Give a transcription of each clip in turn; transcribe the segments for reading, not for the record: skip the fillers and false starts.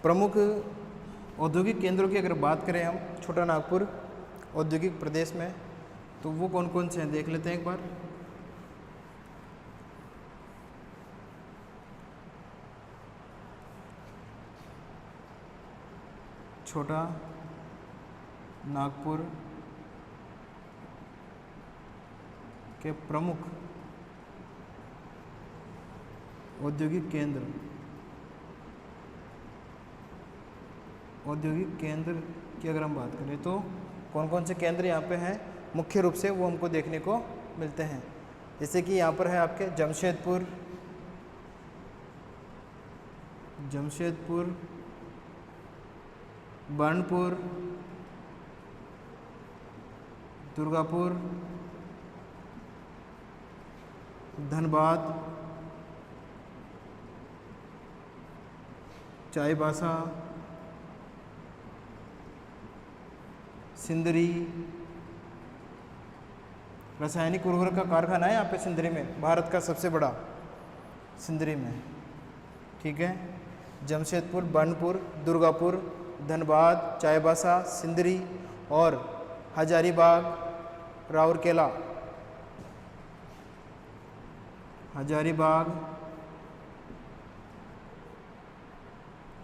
प्रमुख औद्योगिक केंद्रों की अगर बात करें हम छोटा नागपुर औद्योगिक प्रदेश में, तो वो कौन कौन से हैं देख लेते हैं एक बार। छोटा नागपुर के प्रमुख औद्योगिक केंद्र की अगर हम बात करें तो कौन कौन से केंद्र यहाँ पे हैं मुख्य रूप से, वो हमको देखने को मिलते हैं। जैसे कि यहाँ पर है आपके जमशेदपुर, बर्नपुर, दुर्गापुर, धनबाद, चाईबासा, सिंदरी। रासायनिक उर्वरक का कारखाना है यहाँ पे सिंदरी में, भारत का सबसे बड़ा सिंदरी में। ठीक है, जमशेदपुर, बर्नपुर, दुर्गापुर, धनबाद, चाईबासा, सिंदरी और हजारीबाग, राउरकेला।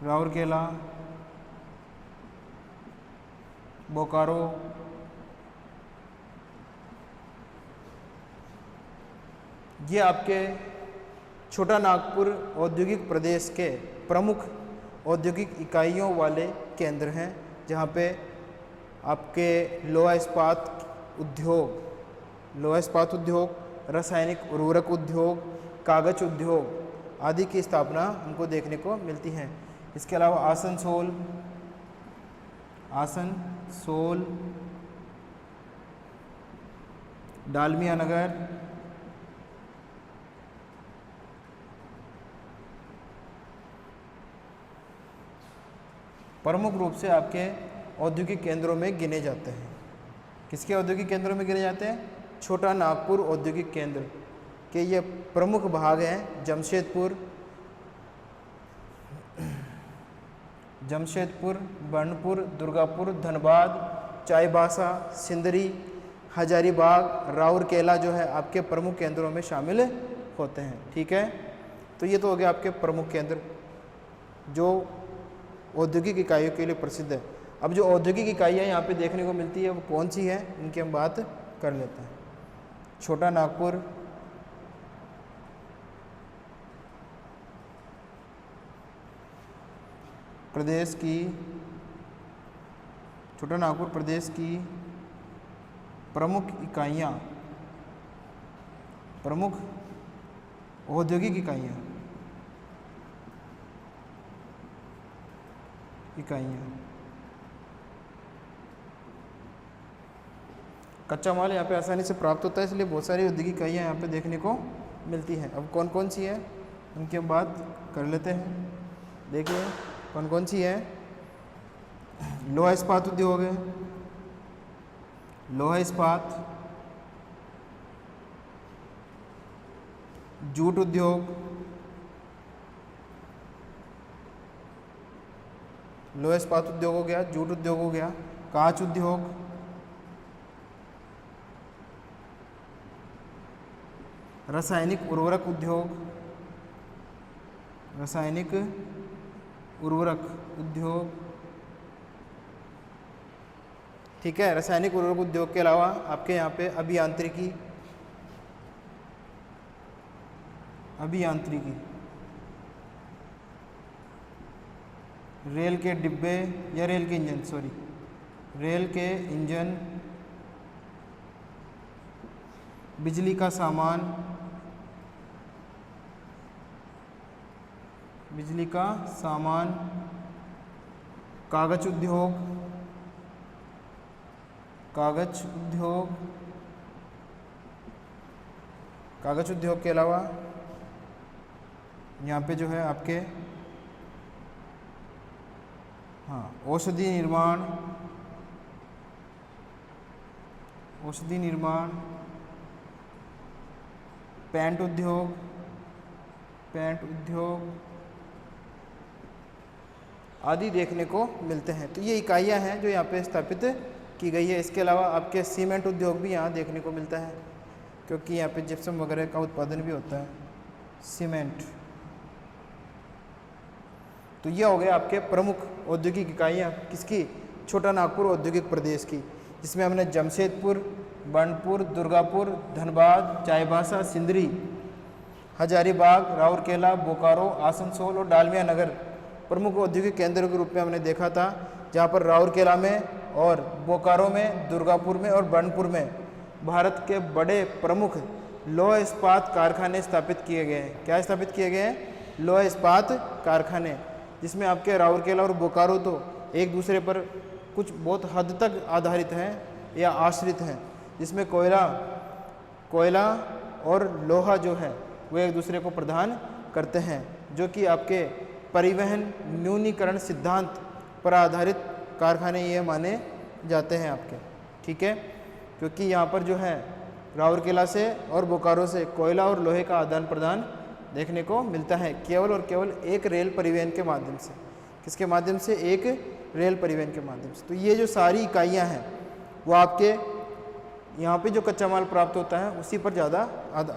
राउरकेला, बोकारो, ये आपके छोटा नागपुर औद्योगिक प्रदेश के प्रमुख औद्योगिक इकाइयों वाले केंद्र हैं, जहाँ पे आपके लोहा इस्पात उद्योग, रासायनिक उर्वरक उद्योग, कागज उद्योग आदि की स्थापना हमको देखने को मिलती है। इसके अलावा आसनसोल, डालमिया नगर, प्रमुख रूप से आपके औद्योगिक केंद्रों में गिने जाते हैं। किसके औद्योगिक केंद्रों में गिने जाते हैं? छोटा नागपुर औद्योगिक केंद्र के ये प्रमुख भाग हैं। जमशेदपुर, बर्नपुर, दुर्गापुर, धनबाद, चाईबासा, सिंदरी, हजारीबाग, राउरकेला जो है आपके प्रमुख केंद्रों में शामिल होते हैं। ठीक है, तो ये तो हो गया आपके प्रमुख केंद्र जो औद्योगिक इकाइयों के लिए प्रसिद्ध है। अब जो औद्योगिक इकाइयाँ यहाँ पे देखने को मिलती है वो कौन सी है, इनकी हम बात कर लेते हैं। छोटा नागपुर प्रदेश की प्रमुख औद्योगिक इकाइयाँ कच्चा माल यहाँ पे आसानी से प्राप्त होता है, इसलिए बहुत सारी औद्योगिक इकाइयाँ यहाँ पे देखने को मिलती हैं। अब कौन कौन सी है उनकी हम बात कर लेते हैं। देखिए कौन कौन सी है। लोहा इस्पात उद्योग है, जूट उद्योग, लोहा इस्पात उद्योग हो गया, जूट उद्योग हो गया, कांच उद्योग, रासायनिक उर्वरक उद्योग। ठीक है, रासायनिक उर्वरक उद्योग के अलावा आपके यहाँ पे अभियांत्रिकी, रेल के डिब्बे या रेल के इंजन, बिजली का सामान, कागज उद्योग के अलावा यहाँ पे जो है आपके औषधि निर्माण, पेंट उद्योग, पेंट उद्योग आदि देखने को मिलते हैं। तो ये इकाइयां हैं जो यहाँ पे स्थापित की गई है। इसके अलावा आपके सीमेंट उद्योग भी यहाँ देखने को मिलता है, क्योंकि यहाँ पे जिप्सम वगैरह का उत्पादन भी होता है, सीमेंट। तो ये हो गए आपके प्रमुख औद्योगिक इकाइयाँ किसकी, छोटा नागपुर औद्योगिक प्रदेश की, जिसमें हमने जमशेदपुर, बर्नपुर, दुर्गापुर, धनबाद, चाईबासा, सिंदरी, हजारीबाग, राउरकेला, बोकारो, आसनसोल और डालमिया नगर प्रमुख औद्योगिक केंद्रों के रूप में हमने देखा था, जहाँ पर राउरकेला में और बोकारो में, दुर्गापुर में और बर्नपुर में भारत के बड़े प्रमुख लौह इस्पात कारखाने स्थापित किए गए हैं। क्या स्थापित किए गए हैं? लौह इस्पात कारखाने, जिसमें आपके राउरकेला और बोकारो तो एक दूसरे पर कुछ बहुत हद तक आधारित हैं या आश्रित हैं, जिसमें कोयला और लोहा जो है वो एक दूसरे को प्रदान करते हैं, जो कि आपके परिवहन न्यूनीकरण सिद्धांत पर आधारित कारखाने ये माने जाते हैं आपके, ठीक है। क्योंकि यहाँ पर जो है राउरकेला से और बोकारो से कोयला और लोहे का आदान प्रदान देखने को मिलता है, केवल और केवल एक रेल परिवहन के माध्यम से। किसके माध्यम से? एक रेल परिवहन के माध्यम से। तो ये जो सारी इकाइयाँ हैं वो आपके यहाँ पे जो कच्चा माल प्राप्त होता है उसी पर ज़्यादा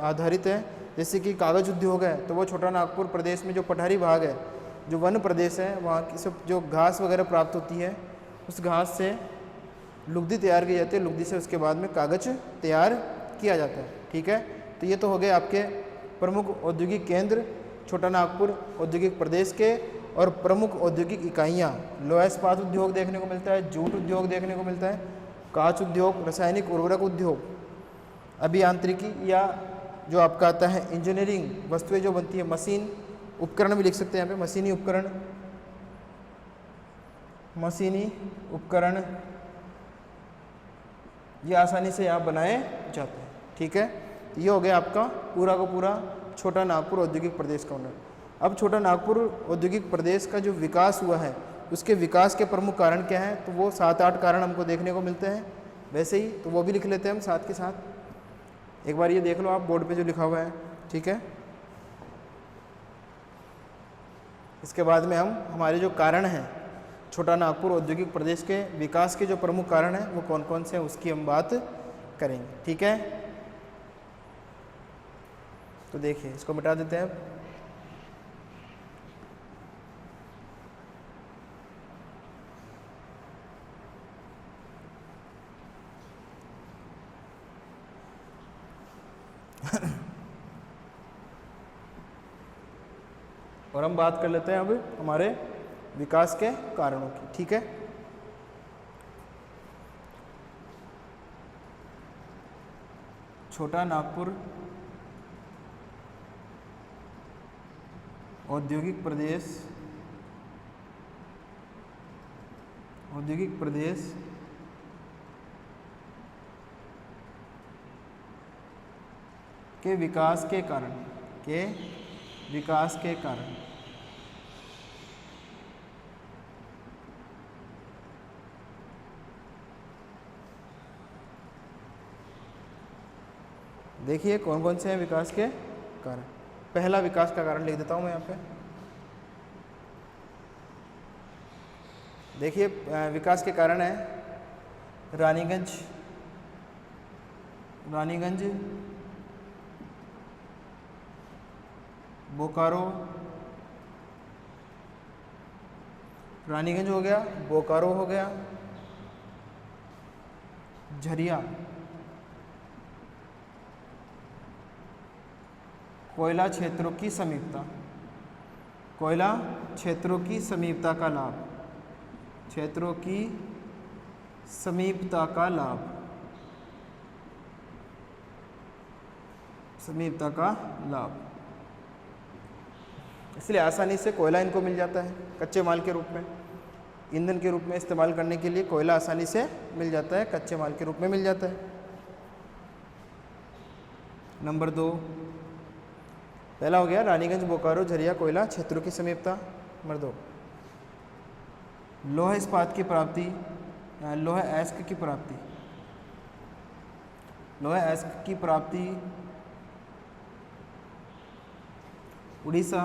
आधारित है। जैसे कि कागज़ उद्योग है, तो वो छोटा नागपुर प्रदेश में जो पठारी भाग है, जो वन प्रदेश है, वहाँ की सब जो घास वगैरह प्राप्त होती है, उस घास से लुगदी तैयार की जाती है, लुगदी से उसके बाद में कागज़ तैयार किया जाता है, ठीक है। तो ये तो हो गए आपके प्रमुख औद्योगिक केंद्र छोटा नागपुर औद्योगिक प्रदेश के, और प्रमुख औद्योगिक इकाइयाँ। लोहा इस्पात उद्योग देखने को मिलता है, जूट उद्योग देखने को मिलता है, कांच उद्योग, रासायनिक उर्वरक उद्योग, अभियांत्रिकी या जो आपका आता है इंजीनियरिंग वस्तुएं जो बनती है, मशीन उपकरण भी लिख सकते हैं यहाँ पे, मशीनी उपकरण, मशीनी उपकरण ये आसानी से यहाँ बनाए जाते हैं, ठीक है। ये हो गया आपका पूरा का पूरा छोटा नागपुर औद्योगिक प्रदेश का वर्णन। अब छोटा नागपुर औद्योगिक प्रदेश का जो विकास हुआ है, उसके विकास के प्रमुख कारण क्या हैं? तो वो 7-8 कारण हमको देखने को मिलते हैं। वैसे ही तो वो भी लिख लेते हैं हम साथ के साथ। एक बार ये देख लो आप बोर्ड पे जो लिखा हुआ है, ठीक है। इसके बाद में हम हमारे जो कारण हैं छोटा नागपुर औद्योगिक प्रदेश के विकास के जो प्रमुख कारण हैं वो कौन कौन से हैं उसकी हम बात करेंगे, ठीक है। तो देखिए इसको मिटा देते हैं। और हम बात कर लेते हैं अब हमारे विकास के कारणों की, ठीक है। छोटा नागपुर औद्योगिक प्रदेश के विकास के कारण देखिए कौन कौन से हैं विकास के कारण। पहला विकास का कारण लिख देता हूं मैं यहाँ पे। देखिए विकास के कारण है रानीगंज, बोकारो, रानीगंज हो गया, बोकारो हो गया, झरिया, कोयला क्षेत्रों की समीपता, कोयला क्षेत्रों की समीपता का लाभ, क्षेत्रों की समीपता का लाभ, समीपता का लाभ। इसलिए आसानी से कोयला इनको मिल जाता है कच्चे माल के रूप में, ईंधन के रूप में इस्तेमाल करने के लिए कोयला आसानी से मिल जाता है, कच्चे माल के रूप में मिल जाता है। नंबर 2 पहला हो गया रानीगंज, बोकारो, झरिया, कोयला क्षेत्रों की समीपता। नंबर 2 लोहा इस्पात की प्राप्ति, लोहा अयस्क की प्राप्ति, लोहा अयस्क की प्राप्ति उड़ीसा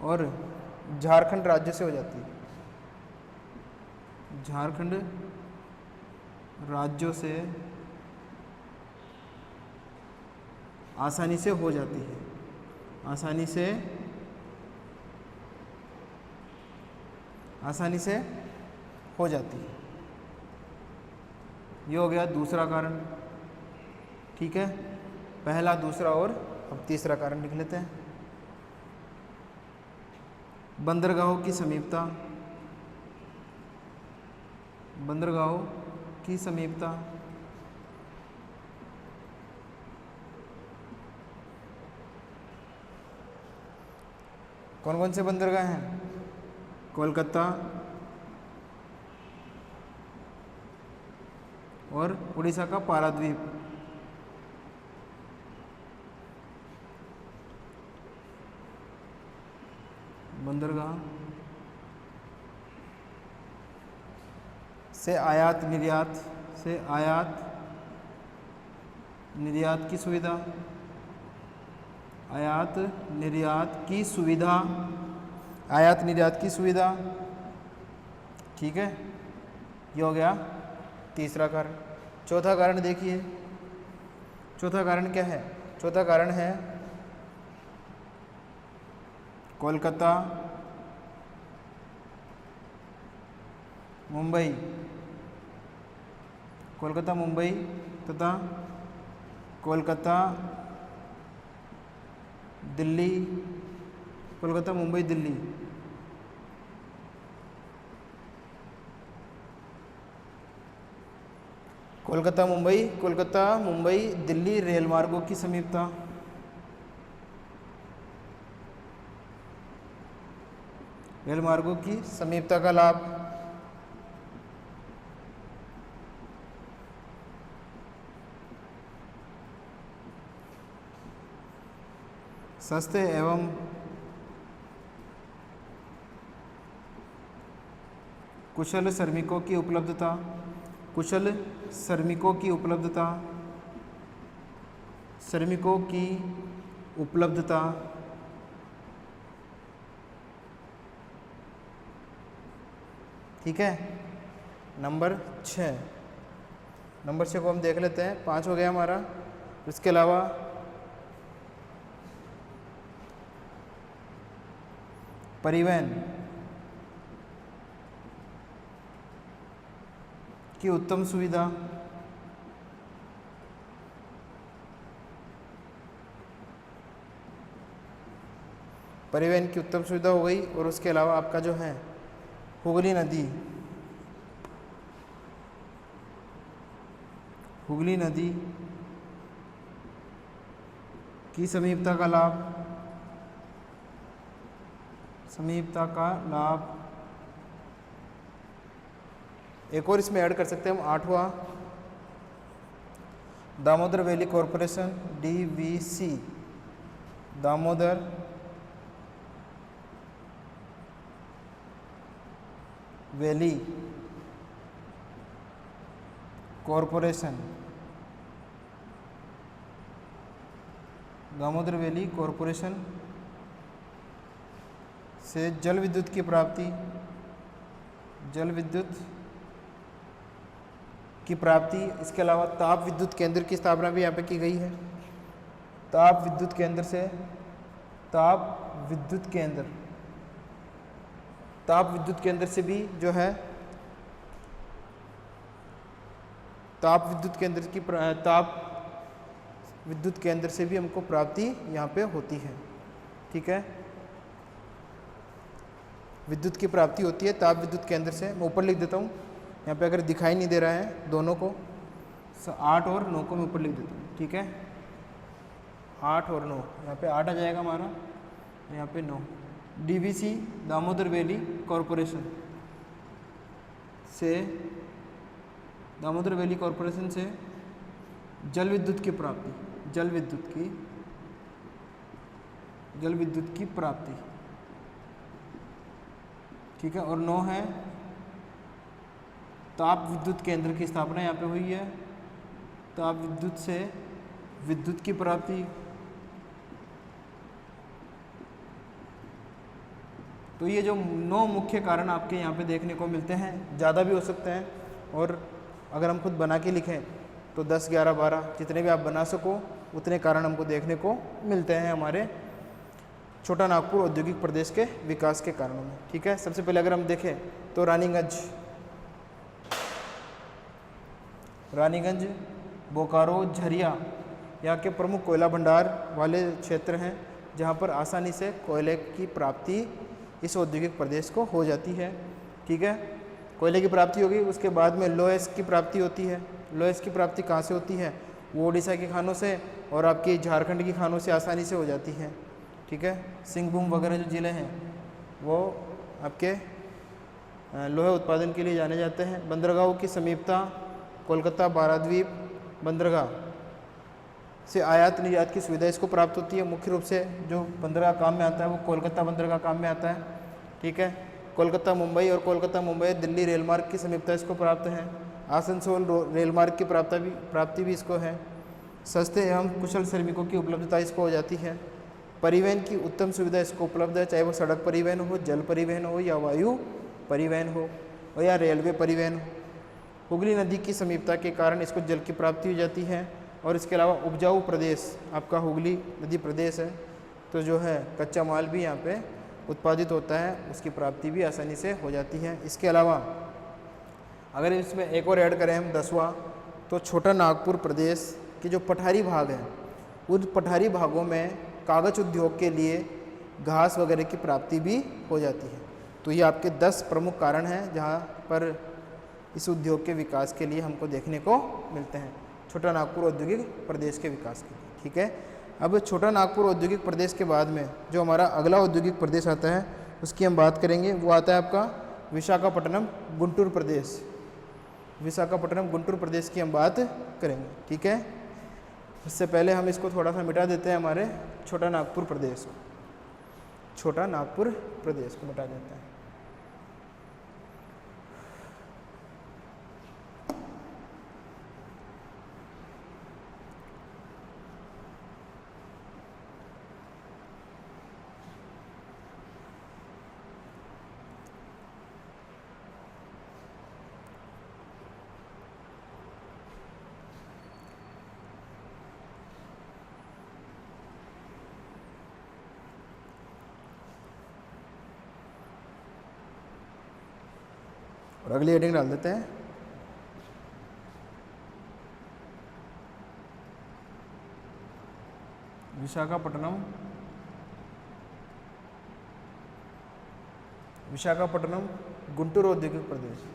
और झारखंड राज्य से हो जाती है, झारखंड राज्यों से आसानी से हो जाती है, आसानी से हो जाती है। ये हो गया दूसरा कारण। ठीक है, पहला, दूसरा और अब तीसरा कारण लिख लेते हैं। बंदरगाहों की समीपता, बंदरगाहों की समीपता, कौन कौन से बंदरगाह हैं? कोलकाता और उड़ीसा का पारादीप। बंदरगाह से आयात निर्यात की सुविधा, आयात निर्यात की सुविधा। ठीक है, ये हो गया तीसरा कारण। चौथा कारण देखिए, चौथा कारण क्या है? चौथा कारण है कोलकाता, मुंबई, कोलकाता मुंबई तथा कोलकाता दिल्ली, कोलकाता मुंबई दिल्ली। कोलकाता मुंबई दिल्ली रेल मार्गों की समीपता, रेल मार्गों की समीपता का लाभ, सस्ते एवं कुशल श्रमिकों की उपलब्धता, श्रमिकों की उपलब्धता। ठीक है, नंबर 6 को हम देख लेते हैं। 5 हो गया हमारा। इसके अलावा परिवहन की उत्तम सुविधा, परिवहन की उत्तम सुविधा हो गई। और उसके अलावा आपका जो है हुगली नदी की समीपता का लाभ, एक और इसमें ऐड कर सकते हैं हम 8वां, Damodar valley corporation DVC, Damodar valley corporation, Damodar valley corporation से जल विद्युत की प्राप्ति, इसके अलावा ताप विद्युत केंद्र की स्थापना भी यहाँ पे की गई है। ताप विद्युत केंद्र से भी जो है ताप विद्युत केंद्र से भी हमको प्राप्ति यहाँ पे होती है। ठीक है, विद्युत की प्राप्ति होती है ताप विद्युत केंद्र से। मैं ऊपर लिख देता हूँ, यहाँ पे अगर दिखाई नहीं दे रहा है दोनों को, 8 और 9 को मैं ऊपर लिख देता हूँ। ठीक है, 8 और 9, यहाँ पे 8 आ जाएगा हमारा, यहाँ पे 9। DVC दामोदर वैली कॉरपोरेशन से जल विद्युत की प्राप्ति, ठीक है। और 9 है ताप विद्युत केंद्र की स्थापना यहाँ पे हुई है। ताप विद्युत से विद्युत की प्राप्ति, तो ये जो 9 मुख्य कारण आपके यहाँ पे देखने को मिलते हैं, ज़्यादा भी हो सकते हैं, और अगर हम खुद बना के लिखें तो 10, 11, 12 जितने भी आप बना सको उतने कारण हमको देखने को मिलते हैं हमारे छोटा नागपुर औद्योगिक प्रदेश के विकास के कारणों में। ठीक है, सबसे पहले अगर हम देखें तो रानीगंज, बोकारो, झरिया यहाँ के प्रमुख कोयला भंडार वाले क्षेत्र हैं, जहाँ पर आसानी से कोयले की प्राप्ति इस औद्योगिक प्रदेश को हो जाती है। ठीक है, कोयले की प्राप्ति होगी, उसके बाद में लोहेस की प्राप्ति होती है। लोहेस की प्राप्ति कहाँ से होती है? वो उड़ीसा की खानों से और आपकी झारखंड की खानों से आसानी से हो जाती है। ठीक है, सिंहभूम वगैरह जो ज़िले हैं वो आपके लोहे उत्पादन के लिए जाने जाते हैं। बंदरगाहों की समीपता, कोलकाता, पारादीप बंदरगाह से आयात निर्यात की सुविधा इसको प्राप्त होती है। मुख्य रूप से जो बंदरगाह काम में आता है वो कोलकाता बंदरगाह काम में आता है। ठीक है, कोलकाता मुंबई और कोलकाता मुंबई दिल्ली रेल मार्ग की समीपता इसको प्राप्त है। आसनसोल रेल मार्ग की प्राप्ति भी इसको है। सस्ते एवं कुशल श्रमिकों की उपलब्धता इसको हो जाती है। परिवहन की उत्तम सुविधा इसको उपलब्ध है, चाहे वो सड़क परिवहन हो, जल परिवहन हो, या वायु परिवहन हो, और या रेलवे परिवहन हो। हुगली नदी की समीपता के कारण इसको जल की प्राप्ति हो जाती है। और इसके अलावा उपजाऊ प्रदेश आपका हुगली नदी प्रदेश है, तो जो है कच्चा माल भी यहाँ पे उत्पादित होता है, उसकी प्राप्ति भी आसानी से हो जाती है। इसके अलावा अगर इसमें एक और ऐड करें हम 10वां, तो छोटा नागपुर प्रदेश के जो पठारी भाग हैं, उन पठारी भागों में कागज़ उद्योग के लिए घास वगैरह की प्राप्ति भी हो जाती है। तो ये आपके 10 प्रमुख कारण हैं जहाँ पर इस उद्योग के विकास के लिए हमको देखने को मिलते हैं, छोटा नागपुर औद्योगिक प्रदेश के विकास के लिए। ठीक है, अब छोटा नागपुर औद्योगिक प्रदेश के बाद में जो हमारा अगला औद्योगिक प्रदेश आता है उसकी हम बात करेंगे। वो आता है आपका विशाखापट्टनम गुंटूर प्रदेश। विशाखापट्टनम गुंटूर प्रदेश की हम बात करेंगे। ठीक है, इससे पहले हम इसको थोड़ा सा मिटा देते हैं, हमारे छोटा नागपुर प्रदेश को, छोटा नागपुर प्रदेश को मिटा देते हैं। और अगली हेडिंग डाल देते हैं, विशाखापट्टनम गुंटूर औद्योगिक प्रदेश।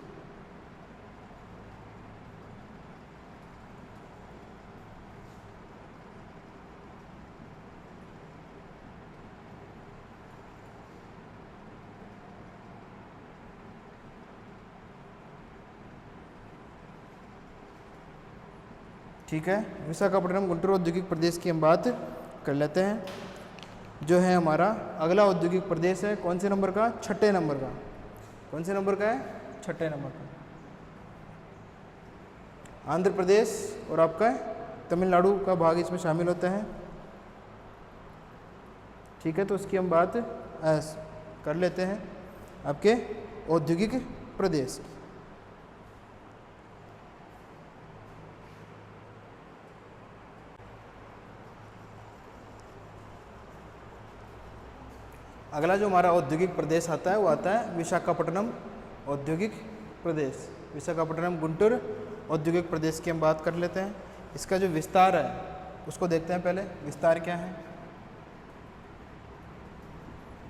ठीक है, विशाखापट्टनम गुंटूर औद्योगिक प्रदेश की हम बात कर लेते हैं। जो है हमारा अगला औद्योगिक प्रदेश है, कौन से नंबर का? 6ठे नंबर का। कौन से नंबर का है? 6ठे नंबर का। आंध्र प्रदेश और आपका तमिलनाडु का भाग इसमें शामिल होता है। ठीक है, तो उसकी हम बात कर लेते हैं आपके औद्योगिक प्रदेश की। अगला जो हमारा औद्योगिक प्रदेश आता है वो आता है विशाखापट्टनम औद्योगिक प्रदेश। विशाखापट्टनम गुंटूर औद्योगिक प्रदेश की हम बात कर लेते हैं। इसका जो विस्तार है उसको देखते हैं पहले। विस्तार क्या है?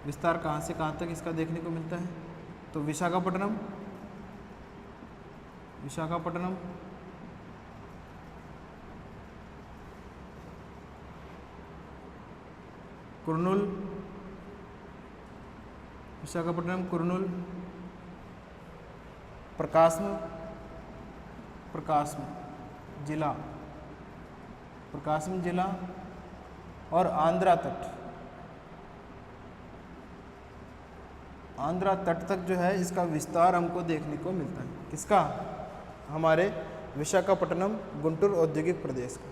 विस्तार कहाँ से कहाँ तक इसका देखने को मिलता है? तो विशाखापट्टनम कुर्नूल, विशाखापट्टनम कुर्नूल, प्रकाशम जिला और आंध्रा तट तक जो है इसका विस्तार हमको देखने को मिलता है। किसका? हमारे विशाखापट्टनम गुंटूर औद्योगिक प्रदेश का।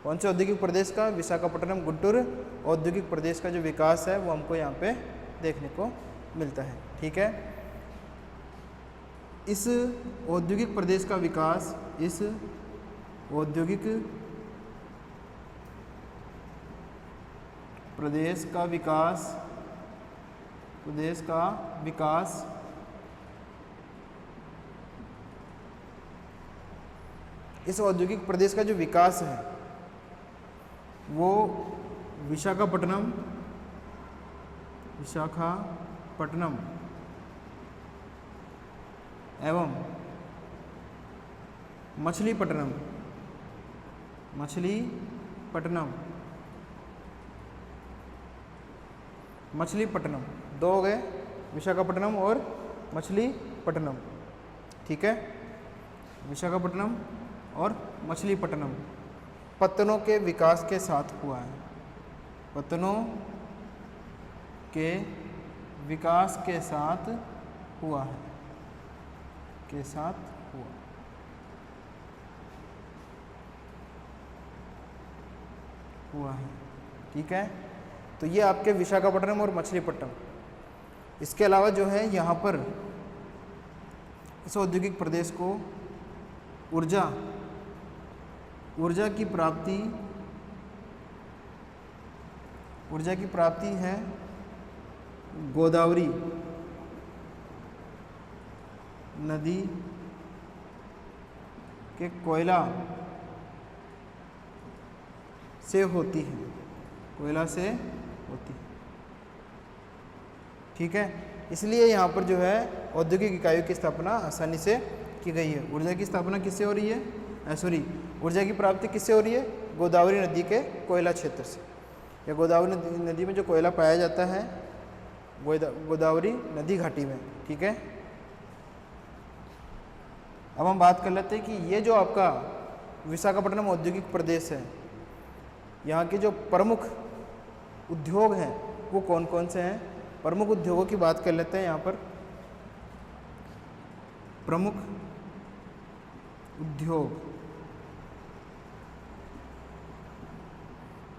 कौन से औद्योगिक प्रदेश का? विशाखापट्टनम गुंटूर औद्योगिक प्रदेश का जो विकास है वो हमको यहाँ पे देखने को मिलता है। ठीक है, इस औद्योगिक प्रदेश का विकास, इस औद्योगिक प्रदेश का विकास इस औद्योगिक प्रदेश का जो विकास है वो विशाखापट्टनम एवं मछलीपट्टनम दो हो गए, विशाखापट्टनम और मछलीपट्टनम। ठीक है, विशाखापट्टनम और मछलीपट्टनम पत्तनों के विकास के साथ हुआ है, पत्तनों के विकास के साथ हुआ है, हुआ है। ठीक है, तो ये आपके विशाखापट्टनम और मछलीपट्टनम। इसके अलावा जो है यहाँ पर इस औद्योगिक प्रदेश को ऊर्जा की प्राप्ति है गोदावरी नदी के कोयला से होती है, ठीक है, इसलिए यहाँ पर जो है औद्योगिक इकाइयों की स्थापना आसानी से की गई है। ऊर्जा की स्थापना किससे हो रही है, ऊर्जा की प्राप्ति किससे हो रही है, गोदावरी नदी के कोयला क्षेत्र से। या गोदावरी नदी में जो कोयला पाया जाता है गोदावरी नदी घाटी में। ठीक है, अब हम बात कर लेते हैं कि ये जो आपका विशाखापट्टनम औद्योगिक प्रदेश है, यहाँ के जो प्रमुख उद्योग हैं वो कौन कौन से हैं। प्रमुख उद्योगों की बात कर लेते हैं। यहाँ पर प्रमुख उद्योग,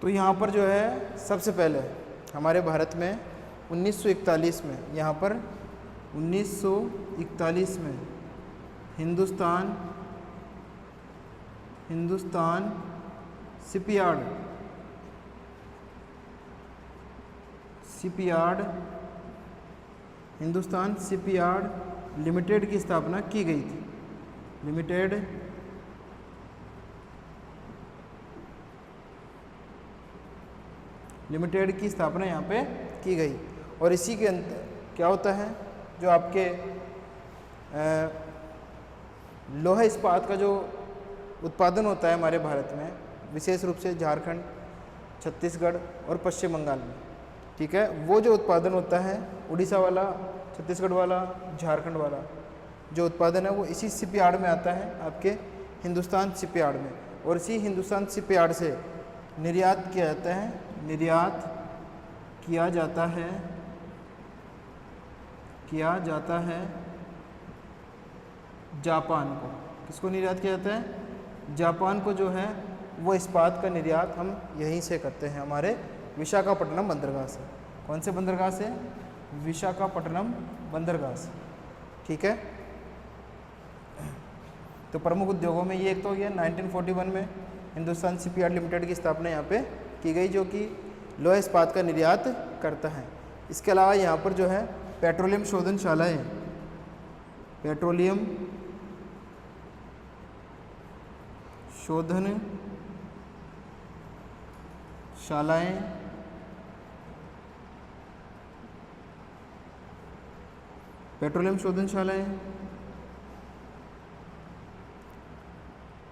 तो यहाँ पर जो है सबसे पहले हमारे भारत में 1941 में, यहाँ पर 1941 में हिंदुस्तान शिपयार्ड लिमिटेड की स्थापना की गई थी। लिमिटेड की स्थापना यहाँ पे की गई। और इसी के अंदर क्या होता है, जो आपके लोहा इस्पात का जो उत्पादन होता है हमारे भारत में, विशेष रूप से झारखंड, छत्तीसगढ़ और पश्चिम बंगाल में। ठीक है, वो जो उत्पादन होता है उड़ीसा वाला, छत्तीसगढ़ वाला, झारखंड वाला जो उत्पादन है वो इसी शिपयार्ड में आता है, आपके हिंदुस्तान शिपयार्ड में। और इसी हिंदुस्तान शिपयार्ड से निर्यात किया जाता है जापान को। किसको निर्यात किया जाता है, जापान को जो है वो इस्पात का निर्यात हम यहीं से करते हैं, हमारे विशाखापट्टनम बंदरगाह से। कौन से बंदरगाह से, विशाखापट्टनम बंदरगाह से। ठीक है, तो प्रमुख उद्योगों में ये एक तो ये 1941 में हिंदुस्तान शिपयार्ड लिमिटेड की स्थापना यहाँ पे की गई, जो कि लोहा इस्पात का निर्यात करता है। इसके अलावा यहाँ पर जो है पेट्रोलियम शोधनशालाएँ,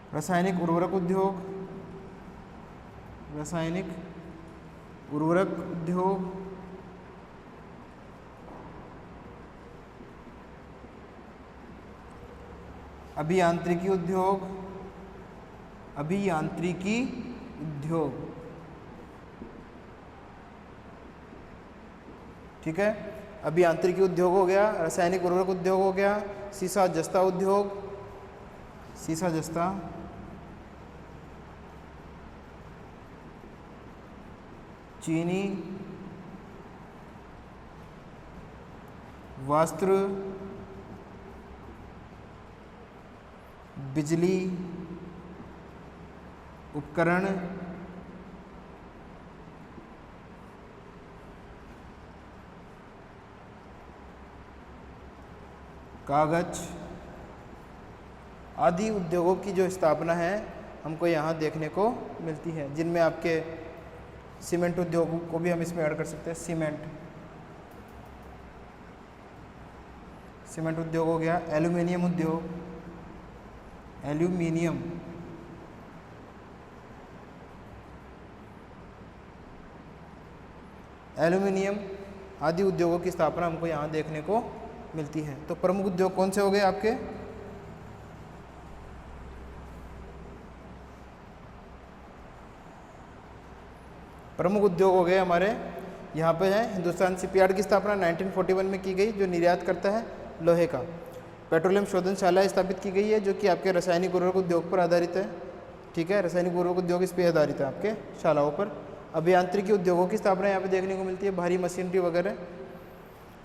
रासायनिक उर्वरक उद्योग, अभियांत्रिकी उद्योग, ठीक है, अभियांत्रिकी उद्योग हो गया, रासायनिक उर्वरक उद्योग हो गया, सीसा जस्ता उद्योग, वस्त्र, बिजली उपकरण, कागज आदि उद्योगों की जो स्थापना है हमको यहाँ देखने को मिलती है, जिनमें आपके सीमेंट उद्योग को भी हम इसमें ऐड कर सकते हैं। सीमेंट उद्योग हो गया। एल्यूमिनियम उद्योग, एल्यूमिनियम आदि उद्योगों की स्थापना हमको यहाँ देखने को मिलती है। तो प्रमुख उद्योग कौन से हो गए आपके? प्रमुख उद्योग हो गए हमारे यहाँ पे है। हिंदुस्तान शिपयार्ड की स्थापना 1941 में की गई, जो निर्यात करता है लोहे का। पेट्रोलियम शोधनशाला स्थापित की गई है, जो कि आपके रासायनिक उर्वरक उद्योग पर आधारित है। ठीक है, रासायनिक उर्वरक उद्योग इस पर आधारित है आपके शालाओं पर। अभियांत्रिकी उद्योगों की स्थापना यहाँ पे देखने को मिलती है, भारी मशीनरी वगैरह,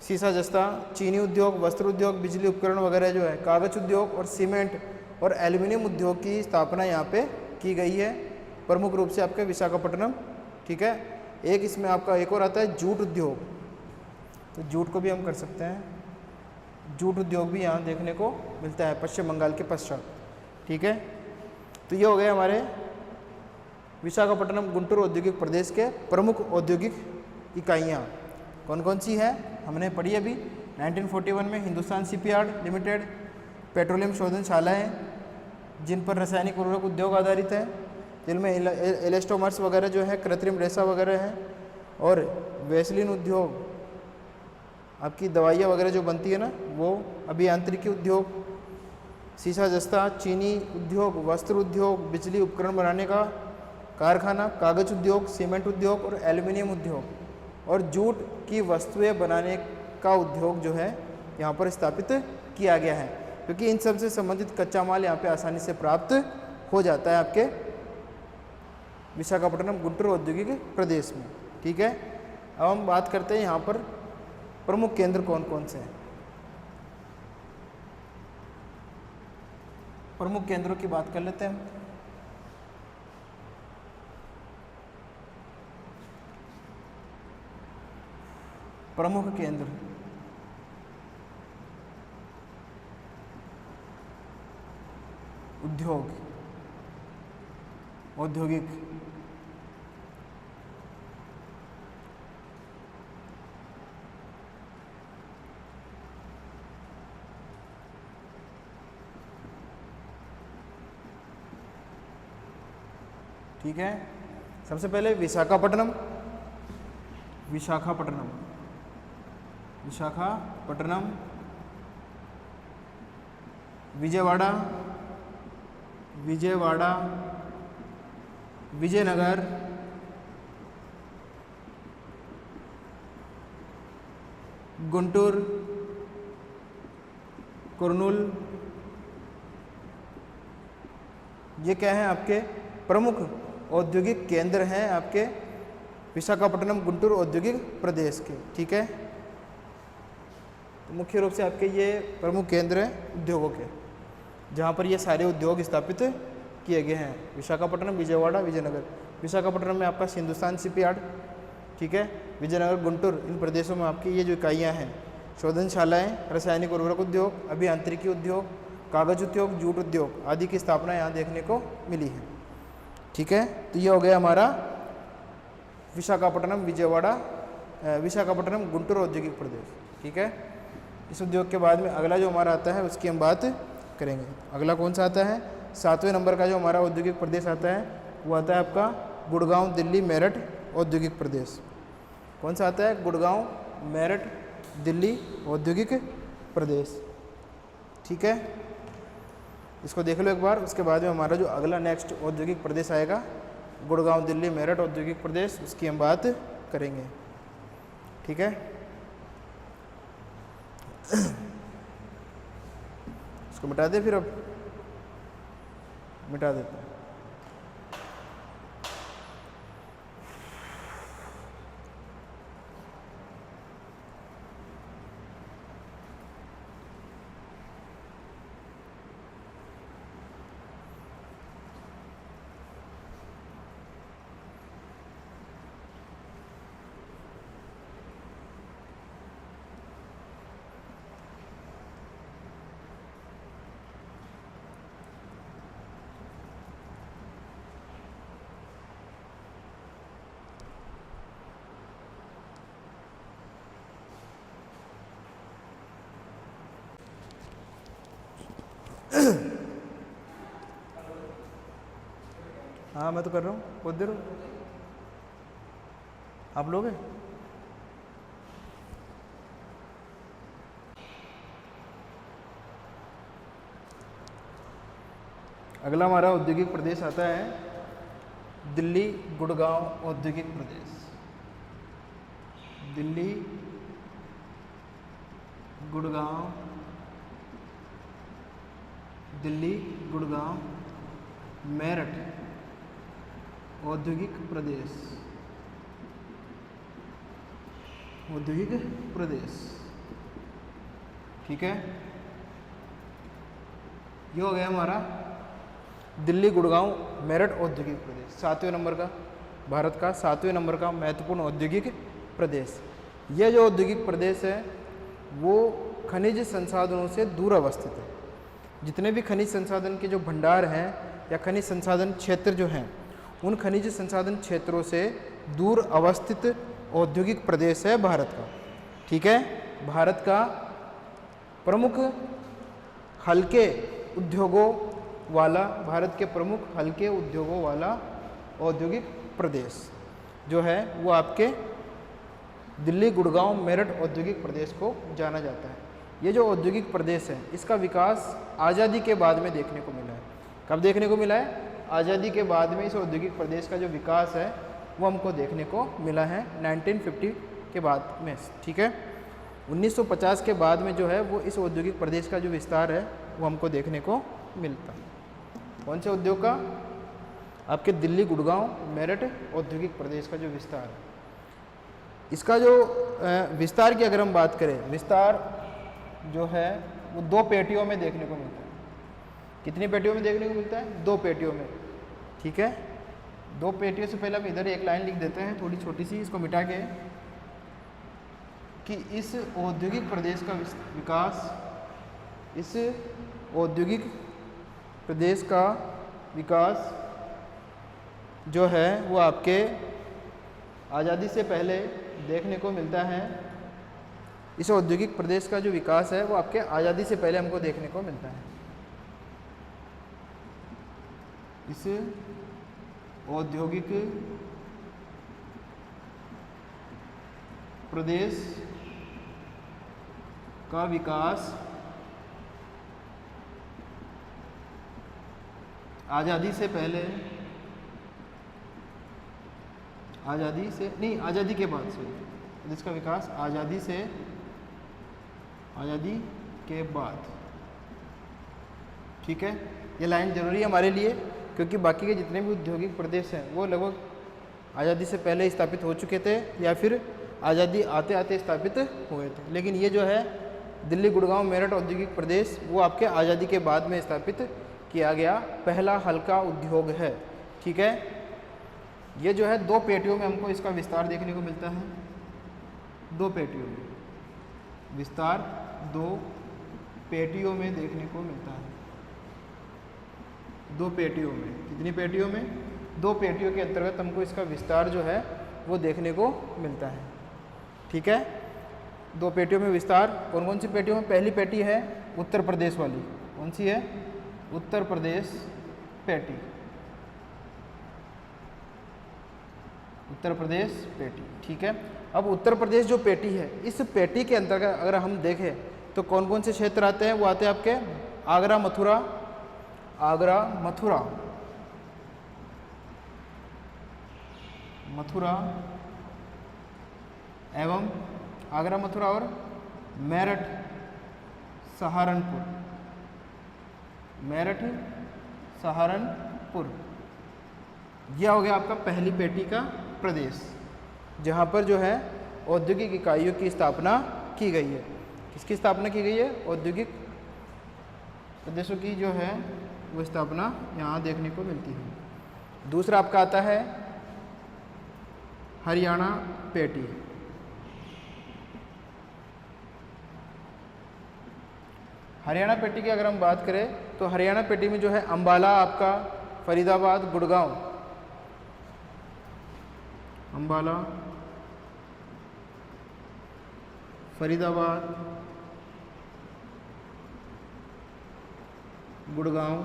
शीशा जस्ता, चीनी उद्योग, वस्त्र उद्योग, बिजली उपकरण वगैरह जो है, कागज उद्योग और सीमेंट और एल्यूमिनियम उद्योग की स्थापना यहाँ पे की गई है, प्रमुख रूप से आपके विशाखापट्टनम। ठीक है, एक इसमें आपका एक और आता है जूट उद्योग, तो जूट को भी हम कर सकते हैं। जूट उद्योग भी यहाँ देखने को मिलता है पश्चिम बंगाल के पश्चात। ठीक है, तो ये हो गए हमारे विशाखापट्टनम गुंटूर औद्योगिक प्रदेश के प्रमुख औद्योगिक इकाइयाँ कौन कौन सी है हमने पढ़ी अभी। 1941 में हिंदुस्तान शिपयार्ड लिमिटेड, पेट्रोलियम शोधनशालाएँ जिन पर रासायनिक उर्वरक उद्योग आधारित है, जिनमें इलास्टोमर्स वगैरह जो है, कृत्रिम रेशा वगैरह है, और वैसलीन उद्योग, आपकी दवाइयाँ वगैरह जो बनती है ना वो। अभियांत्रिकी उद्योग, शीशा जस्ता, चीनी उद्योग, वस्त्र उद्योग, बिजली उपकरण बनाने का कारखाना, कागज उद्योग, सीमेंट उद्योग और एल्यूमिनियम उद्योग, और जूट की वस्तुएं बनाने का उद्योग जो है यहाँ पर स्थापित किया गया है, क्योंकि इन सब से संबंधित कच्चा माल यहाँ पे आसानी से प्राप्त हो जाता है आपके विशाखापट्टनम गुंटूर औद्योगिक प्रदेश में। ठीक है, अब हम बात करते हैं यहाँ पर प्रमुख केंद्र कौन कौन से हैं। प्रमुख केंद्रों की बात कर लेते हैं। प्रमुख केंद्र उद्योग, औद्योगिक, ठीक है। सबसे पहले विशाखापट्टनम, विजयवाड़ा, विजयनगर, गुंटूर, कुर्नूल, ये क्या है आपके प्रमुख औद्योगिक केंद्र हैं आपके विशाखापट्टनम गुंटूर औद्योगिक प्रदेश के। ठीक है, तो मुख्य रूप से आपके ये प्रमुख केंद्र हैं उद्योगों के, जहाँ पर ये सारे उद्योग स्थापित किए गए हैं। विशाखापट्टनम, विजयवाड़ा, विजयनगर। विशाखापट्टनम में आपका हिंदुस्तान शिपयार्ड, ठीक है। विजयनगर, गुंटूर, इन प्रदेशों में आपकी ये जो इकाइयाँ हैं, शोधनशालाएँ, रासायनिक उर्वरक उद्योग, अभियांत्रिकी उद्योग, कागज उद्योग, जूट उद्योग आदि की स्थापना यहाँ देखने को मिली है। ठीक है, तो ये हो गया हमारा विशाखापट्टनम गुंटूर औद्योगिक प्रदेश। ठीक है, इस उद्योग के बाद में अगला जो हमारा आता है उसकी हम बात करेंगे। अगला कौन सा आता है? 7वें नंबर का जो हमारा औद्योगिक प्रदेश आता है वो आता है आपका गुड़गांव, दिल्ली, मेरठ औद्योगिक प्रदेश। कौन सा आता है? गुड़गांव, मेरठ, दिल्ली औद्योगिक प्रदेश। ठीक है, इसको देख लो एक बार। उसके बाद में हमारा जो अगला नेक्स्ट औद्योगिक प्रदेश आएगा गुड़गांव, दिल्ली, मेरठ औद्योगिक प्रदेश, उसकी हम बात करेंगे। ठीक है, इसको मिटा दे, फिर अब मिटा देते हैं। हाँ मैं तो कर रहा हूँ, बहुत देर आप लोग हैं। अगला हमारा औद्योगिक प्रदेश आता है दिल्ली गुड़गांव औद्योगिक प्रदेश। दिल्ली गुड़गांव, दिल्ली गुड़गांव मेरठ औद्योगिक प्रदेश, औद्योगिक प्रदेश। ठीक है, ये हो गया हमारा दिल्ली गुड़गांव मेरठ औद्योगिक प्रदेश, 7वें नंबर का, भारत का 7वें नंबर का महत्वपूर्ण औद्योगिक प्रदेश। यह जो औद्योगिक प्रदेश है वो खनिज संसाधनों से दूर अवस्थित है। जितने भी खनिज संसाधन के जो भंडार हैं या खनिज संसाधन क्षेत्र जो हैं, उन खनिज संसाधन क्षेत्रों से दूर अवस्थित औद्योगिक प्रदेश है भारत का। ठीक है, भारत का प्रमुख हल्के उद्योगों वाला, भारत के प्रमुख हल्के उद्योगों वाला औद्योगिक प्रदेश जो है वो आपके दिल्ली गुड़गांव मेरठ औद्योगिक प्रदेश को जाना जाता है। ये जो औद्योगिक प्रदेश है इसका विकास आज़ादी के बाद में देखने को मिला है। कब देखने को मिला है? आज़ादी के बाद में इस औद्योगिक प्रदेश का जो विकास है वो हमको देखने को मिला है 1950 के बाद में। ठीक है, 1950 के बाद में जो है वो इस औद्योगिक प्रदेश का जो विस्तार है वो हमको देखने को मिलता है। कौन से उद्योग का? आपके दिल्ली गुड़गांव मेरठ औद्योगिक प्रदेश का जो विस्तार है, इसका जो विस्तार की अगर हम बात करें, विस्तार जो है वो 2 पेटियों में देखने को मिलता है। कितनी पेटियों में देखने को मिलता है? 2 पेटियों में। ठीक है, 2 पेटियों से पहले हम इधर एक लाइन लिख देते हैं थोड़ी छोटी सी, इसको मिटा के, कि इस औद्योगिक प्रदेश का विकास, इस औद्योगिक प्रदेश का विकास जो है वो आपके आज़ादी से पहले देखने को मिलता है। इस औद्योगिक प्रदेश का जो विकास है वो आपके आज़ादी से पहले हमको देखने को मिलता है। इस औद्योगिक प्रदेश का विकास आज़ादी से पहले, आज़ादी से नहीं, आज़ादी के बाद से, जिसका विकास आज़ादी से, आज़ादी के बाद। ठीक है, ये लाइन जरूरी है हमारे लिए क्योंकि बाकी के जितने भी औद्योगिक प्रदेश हैं वो लगभग आज़ादी से पहले स्थापित हो चुके थे या फिर आज़ादी आते आते स्थापित हुए थे। लेकिन ये जो है दिल्ली गुड़गांव मेरठ औद्योगिक प्रदेश वो आपके आज़ादी के बाद में स्थापित किया गया पहला हल्का उद्योग है। ठीक है, ये जो है 2 पेटियों में हमको इसका विस्तार देखने को मिलता है। 2 पेटियों में विस्तार 2 पेटियों में देखने को मिलता है। 2 पेटियों में, कितनी पेटियों में? 2 पेटियों के अंतर्गत हमको इसका विस्तार जो है वो देखने को मिलता है। ठीक है, 2 पेटियों में विस्तार। कौन कौन सी पेटियों में? पहली पेटी है उत्तर प्रदेश वाली। कौन सी है? उत्तर प्रदेश पेटी, उत्तर प्रदेश पेटी। ठीक है, अब उत्तर प्रदेश जो पेटी है, इस पेटी के अंतर्गत अगर हम देखें तो कौन कौन से क्षेत्र आते हैं? वो आते हैं आपके आगरा मथुरा, आगरा मथुरा, मथुरा एवं आगरा मथुरा और मेरठ सहारनपुर, मेरठ सहारनपुर। यह हो गया आपका पहली पेटी का प्रदेश जहाँ पर जो है औद्योगिक इकाइयों की स्थापना की गई है। किसकी स्थापना की गई है? औद्योगिक प्रदेशों की जो है वो स्थापना यहाँ देखने को मिलती है। दूसरा आपका आता है हरियाणा पेटी। हरियाणा पेटी की अगर हम बात करें तो हरियाणा पेटी में जो है अंबाला आपका, फरीदाबाद, गुड़गांव, अंबाला, फरीदाबाद, गुड़गांव,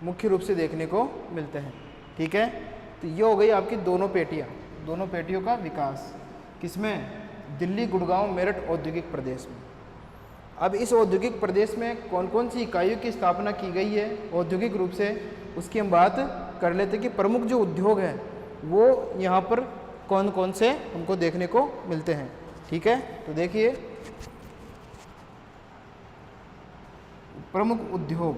मुख्य रूप से देखने को मिलते हैं। ठीक है, तो ये हो गई आपकी दोनों पेटियों का विकास किसमें, दिल्ली, गुड़गांव, मेरठ औद्योगिक प्रदेश में। अब इस औद्योगिक प्रदेश में कौन कौन सी इकाइयों की स्थापना की गई है औद्योगिक रूप से, उसकी हम बात कर लेते हैं कि प्रमुख जो उद्योग है वो यहाँ पर कौन कौन से हमको देखने को मिलते हैं। ठीक है, तो देखिए प्रमुख उद्योग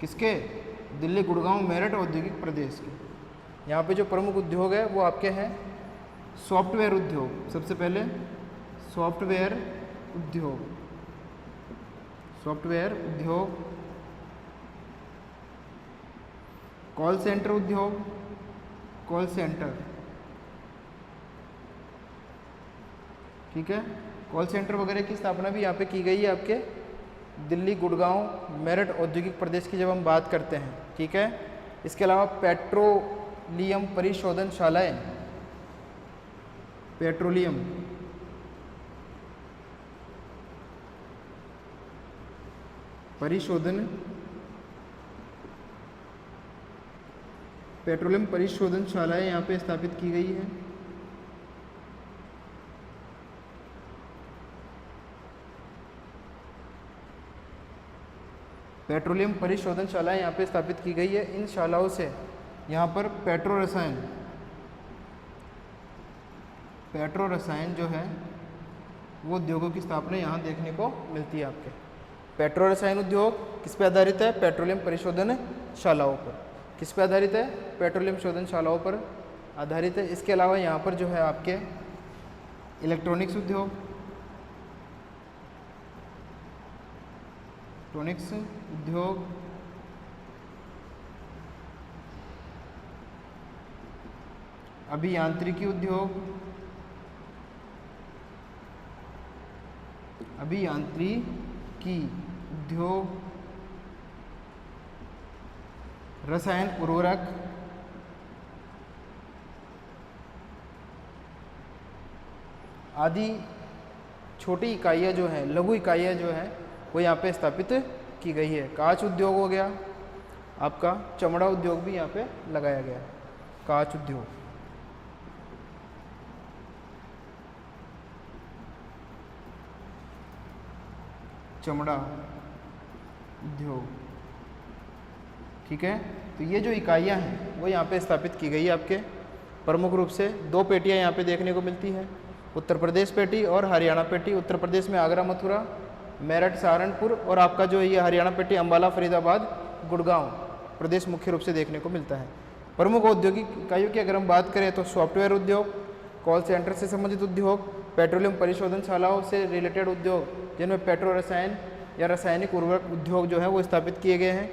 किसके, दिल्ली, गुड़गांव, मेरठ औद्योगिक प्रदेश के। यहाँ पे जो प्रमुख उद्योग है वो आपके हैं सॉफ्टवेयर उद्योग, सबसे पहले सॉफ्टवेयर उद्योग, कॉल सेंटर उद्योग, ठीक है, कॉल सेंटर वगैरह की स्थापना भी यहाँ पे की गई है आपके दिल्ली, गुड़गांव, मेरठ औद्योगिक प्रदेश की जब हम बात करते हैं। ठीक है, इसके अलावा पेट्रोलियम परिशोधनशालाएं, पेट्रोलियम परिशोधनशालाएं यहाँ पे स्थापित की गई है। पेट्रोलियम परिशोधनशालाएं यहाँ पे स्थापित की गई है। इन शालाओं से यहाँ पर पेट्रो रसायन जो है वो उद्योगों की स्थापना यहाँ देखने को मिलती है आपके। पेट्रो रसायन उद्योग किस पे आधारित है, पेट्रोलियम परिशोधनशालाओं पर। किस पे आधारित है, पेट्रोलियम शोधनशालाओं पर आधारित है। इसके अलावा यहाँ पर जो है आपके इलेक्ट्रॉनिक्स उद्योग, अभियांत्रिकी उद्योग, रसायन उर्वरक, आदि छोटी इकाइयाँ जो हैं, लघु इकाइयाँ जो हैं वो यहाँ पे स्थापित की गई है। कांच उद्योग हो गया आपका, चमड़ा उद्योग भी यहाँ पे लगाया गया है। कांच उद्योग, चमड़ा उद्योग, ठीक है। तो ये जो इकाइयाँ हैं वो यहाँ पे स्थापित की गई है आपके। प्रमुख रूप से दो पेटियाँ यहाँ पे देखने को मिलती है, उत्तर प्रदेश पेटी और हरियाणा पेटी। उत्तर प्रदेश में आगरा, मथुरा, मेरठ, सहारनपुर, और आपका जो ये हरियाणा पेटी अम्बाला, फरीदाबाद, गुड़गांव प्रदेश मुख्य रूप से देखने को मिलता है। प्रमुख औद्योगिक इकाइयों की अगर हम बात करें तो सॉफ्टवेयर उद्योग, कॉल सेंटर से संबंधित उद्योग, पेट्रोलियम परिशोधनशालाओं से रिलेटेड उद्योग जिनमें पेट्रो रसायन या रासायनिक उर्वरक उद्योग जो है वो स्थापित किए गए हैं।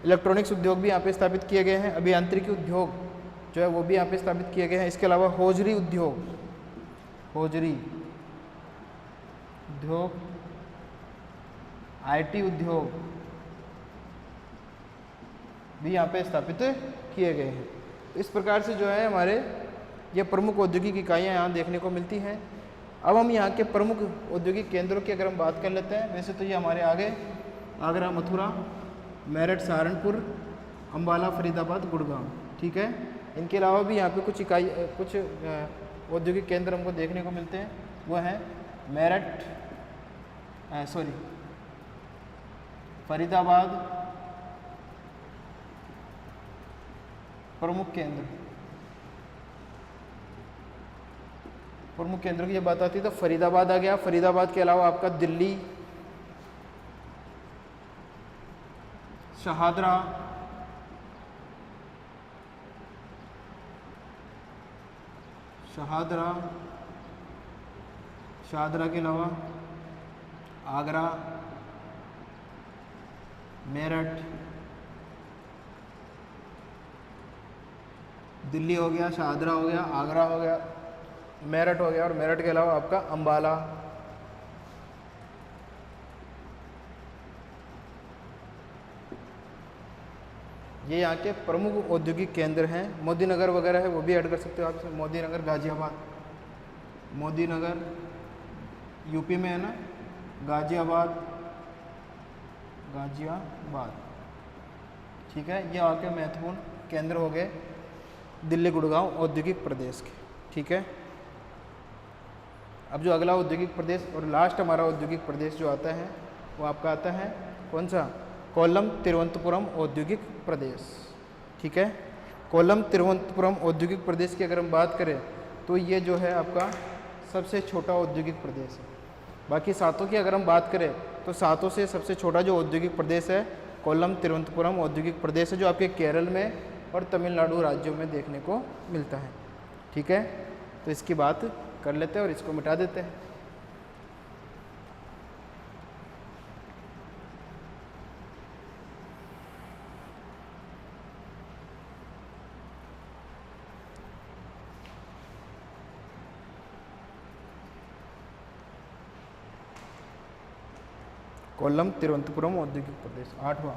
इलेक्ट्रॉनिक्स उद्योग भी यहाँ पे स्थापित किए गए हैं। अभियांत्रिकी उद्योग जो है वो भी यहाँ पे स्थापित किए गए हैं। इसके अलावा हौजरी उद्योग IT उद्योग भी यहाँ पे स्थापित किए गए हैं। इस प्रकार से जो है हमारे ये प्रमुख औद्योगिक इकाइयाँ यहाँ देखने को मिलती हैं। अब हम यहाँ के प्रमुख औद्योगिक केंद्रों की अगर हम बात कर लेते हैं, वैसे तो ये हमारे आगे आगरा, मथुरा, मेरठ, सहारनपुर, अम्बाला, फरीदाबाद, गुड़गांव, ठीक है। इनके अलावा भी यहाँ पे कुछ औद्योगिक केंद्र हमको देखने को मिलते हैं। वो है फरीदाबाद प्रमुख केंद्र की जब बात आती है तो फरीदाबाद आ गया। फरीदाबाद के अलावा आपका दिल्ली, शाहदरा, के अलावा आगरा, मेरठ, दिल्ली हो गया, शाहदरा हो गया, आगरा हो गया, मेरठ हो गया, और मेरठ के अलावा आपका अम्बाला, ये यहाँ के प्रमुख औद्योगिक केंद्र हैं। मोदीनगर वगैरह है वो भी ऐड कर सकते हो आप। मोदीनगर, गाजियाबाद, मोदीनगर यूपी में है ना, गाजियाबाद गाजियाबाद। ठीक है, ये आपके महत्वपूर्ण केंद्र हो गए दिल्ली गुड़गांव औद्योगिक प्रदेश के। ठीक है, अब जो अगला औद्योगिक प्रदेश और लास्ट हमारा औद्योगिक प्रदेश जो आता है वो आपका आता है कौन सा? कोल्लम तिरुवनंतपुरम औद्योगिक प्रदेश। ठीक है, कोल्लम तिरुवनंतपुरम औद्योगिक प्रदेश की अगर हम बात करें तो ये जो है आपका सबसे छोटा औद्योगिक प्रदेश है। बाकी सातों की अगर हम बात करें तो सातों से सबसे छोटा जो औद्योगिक प्रदेश है कोल्लम तिरुवनंतपुरम औद्योगिक प्रदेश है, जो आपके केरल में और तमिलनाडु राज्यों में देखने को मिलता है। ठीक है, तो इसकी बात कर लेते हैं और इसको मिटा देते हैं। कोल्लम तिरुवनंतपुरम औद्योगिक प्रदेश 8वां।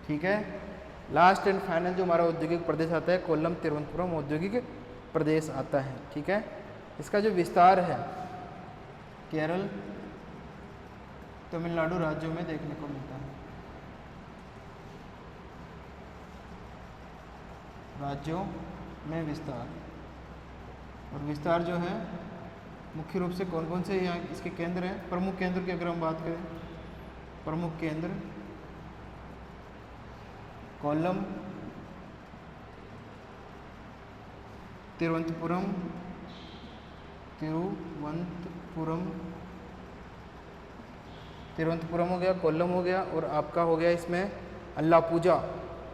ठीक है, लास्ट एंड फाइनल जो हमारा औद्योगिक प्रदेश आता है कोल्लम तिरुवनंतपुरम औद्योगिक प्रदेश आता है। ठीक है, इसका जो विस्तार है केरल तमिलनाडु राज्यों में देखने को मिलता है। राज्यों में विस्तार, और विस्तार जो है मुख्य रूप से कौन कौन से यहाँ इसके केंद्र हैं? प्रमुख केंद्र की अगर हम बात करें, प्रमुख केंद्र कोल्लम तिरुवनंतपुरम तिरुवनंतपुरम हो गया, कोल्लम हो गया, और आपका हो गया इसमें अल्लापूजा,